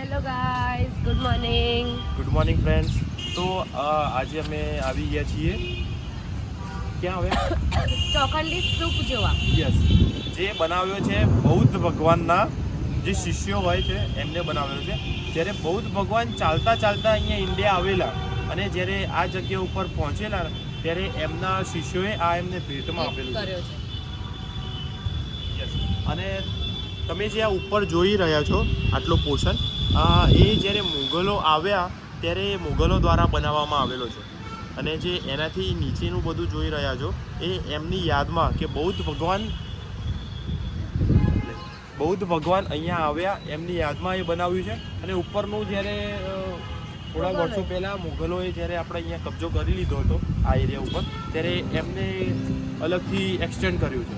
Hello guys, good morning friends. તો આજે અમે આવી ગયા છીએ ક્યાં હવે ચોખંડી સ્તૂપ જોવા. યસ, જે બનાવ્યો છે બૌદ્ધ ભગવાનના જે શિષ્યો હોય છે એમને બનાવેલો છે. જ્યારે બૌદ્ધ ભગવાન ચાલતા અહીંયા ઇન્ડિયા આવેલા અને જ્યારે આ જગ્યા ઉપર પહોંચેલા ત્યારે એમના શિષ્યોએ આ એમને ભેટમાં આપેલું છે. યસ, અને તમે જે આ ઉપર જોઈ રહ્યા છો આટલો પોર્શન, એ જ્યારે મુગલો આવ્યા ત્યારે મુગલો દ્વારા બનાવવામાં આવેલો છે. અને જે એનાથી નીચેનું બધું જોઈ રહ્યા છો એ એમની યાદમાં કે બૌદ્ધ ભગવાન અહીંયા આવ્યા એમની યાદમાં એ બનાવ્યું છે. અને ઉપરનું જ્યારે થોડા વર્ષો પહેલાં મુગલોએ જ્યારે આપણે અહીંયા કબજો કરી લીધો હતો આ એરિયા ઉપર, ત્યારે એમને અલગથી એક્સટેન્ડ કર્યું છે.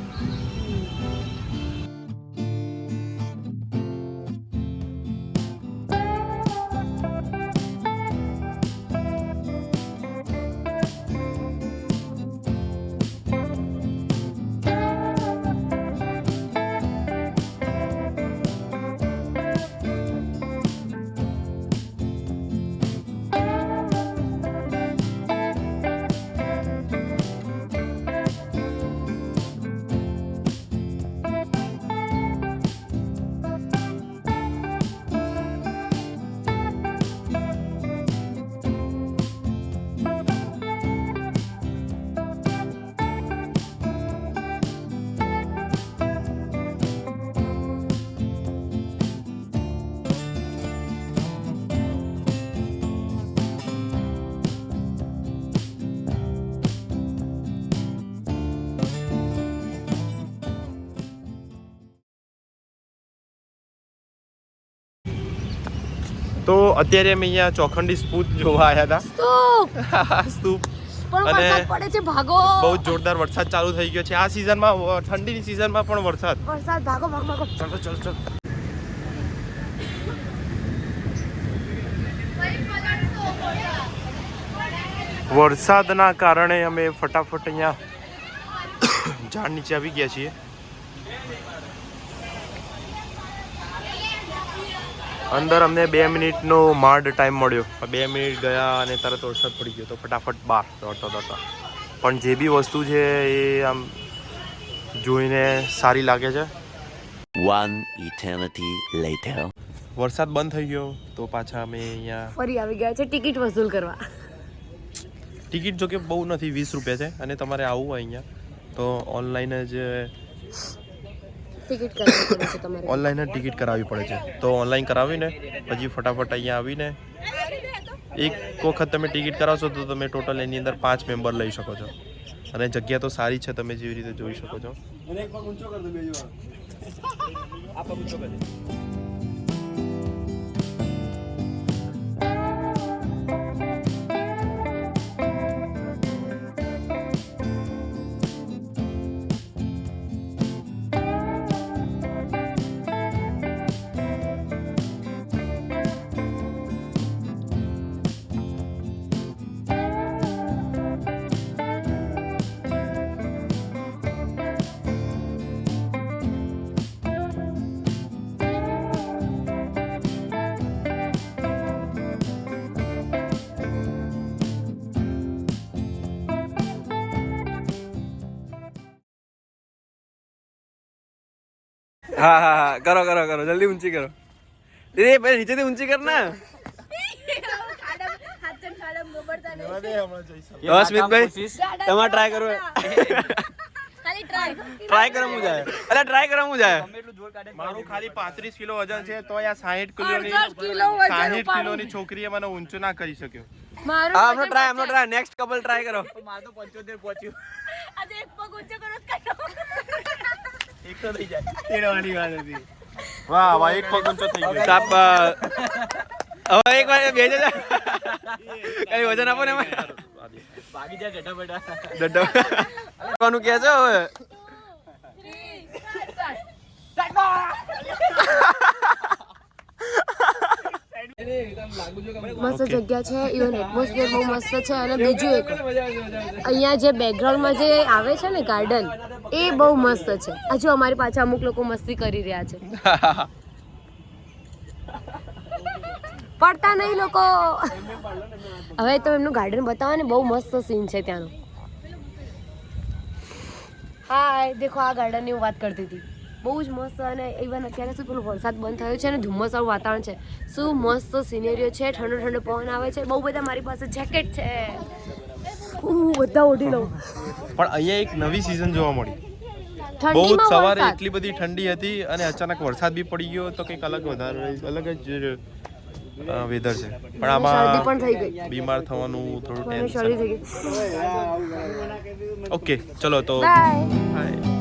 તો અત્યારે અમે અહીંયા ચોખંડી સ્તૂપ જોવા આવ્યા હતા. સ્તૂપ અને પડે છે, ભાગો. બહુ જોરદાર વરસાદ ચાલુ થઈ ગયો છે આ સિઝનમાં, ઠંડીની સિઝનમાં પણ વરસાદ. ભાગો. ચલો. વરસાદના કારણે અમે ફટાફટ અહીંયા ઝાડ નીચે આવી ગયા છીએ. અંદર અમને 2 મિનિટનો માંડ ટાઈમ મળ્યો. 2 મિનિટ ગયા અને તરત વરસાદ પડી ગયો, તો ફટાફટ બહાર દોડતા. પણ જે બી વસ્તુ છે એ આમ જોઈને સારી લાગે છે. One eternity later. વરસાદ બંધ થઈ ગયો તો પાછા અમે અહીંયા ફરી આવી ગયા છે ટિકિટ વસૂલ કરવા. ટિકિટ જો કે બહુ નથી, 20 રૂપિયા છે. અને તમારે આવવું હોય અહીંયા તો ઓનલાઈન જ ટિકિટ કરાવવી પડે છે તમારે. ઓનલાઈન જ ટિકિટ કરાવવી પડે છે. તો ઓનલાઈન કરાવીને પછી ફટાફટ અહીંયા આવીને એક વખત તમે ટિકિટ કરાવશો તો તમે ટોટલ એની અંદર 5 મેમ્બર લઈ શકો છો. અને જગ્યા તો સારી છે, તમે જેવી રીતે જોઈ શકો છો. हाँ करो जल्दी ऊंची करो दीदी, पहले नीचे से ऊंची करना. સ્મિત ભાઈ તમારે ટ્રાય કરો. ટ્રાય કરો હું જાય. મારું ખાલી 35 કિલો વજન છે તો આ 60 કિલોની છોકરીએ મને ઊંચું ના કરી શક્યો. हमने ट्राई नेक्स्ट कपल ट्राई करो. માર તો 75 પહોંચ્યું. આજે એક પગ ઊંચો કરો જ એક તો થઈ જાય. તેડવાની વાત હતી. વાહ એક પગ ઊંચો થઈ ગયો. સાપ હવે એક વાર બેજો જા. કઈ વજન આપો ને ભાગી જા ડડા બેટા. કોનું કહે છે હવે? મસ્ત જગ્યા છે, ઇવન એટમોસ્ફિયર બહુ મસ્ત છે. અને બીજું એક અહીંયા જે બેકગ્રાઉન્ડમાં જે આવે છે ને ગાર્ડન, એ બહુ મસ્ત છે. હજુ અમારી પાછળ અમુક લોકો મસ્તી કરી રહ્યા છે. પડતા નહીં લોકો. હવે તો એમનું ગાર્ડન બતાવો ને, બહુ મસ્ત સીન છે ત્યાંનો. હાય, દેખો આ ગાર્ડનની હું વાત કરતી હતી, બહુ જ મસ્ત. અને ઇવન અત્યારે શું પેલું વરસાદ બંધ થયો છે અને ધુમ્મસવાળું વાતાવરણ છે, શું મસ્ત સિનેરીઓ છે, ઠંડો ઠંડો પવન આવે છે. બહુ બધા મારી પાસે જેકેટ છે, હું બધા ઓઢી લઉં. પણ અહીંયા એક નવી સિઝન જોવા મળી. બહુ જ ઠંડીમાં સવારે વરસાદ. એટલી બધી ઠંડી હતી અને અચાનક વરસાદ બી પડી ગયો તો કંઈક અલગ જ વેધર છે. પણ શરદી આમાં પણ થઈ ગઈ, બીમાર થવાનું થોડું મને શરદી ટેન્શન. થઈ ગઈ. ઓકે ચલો તો બાય. બાય.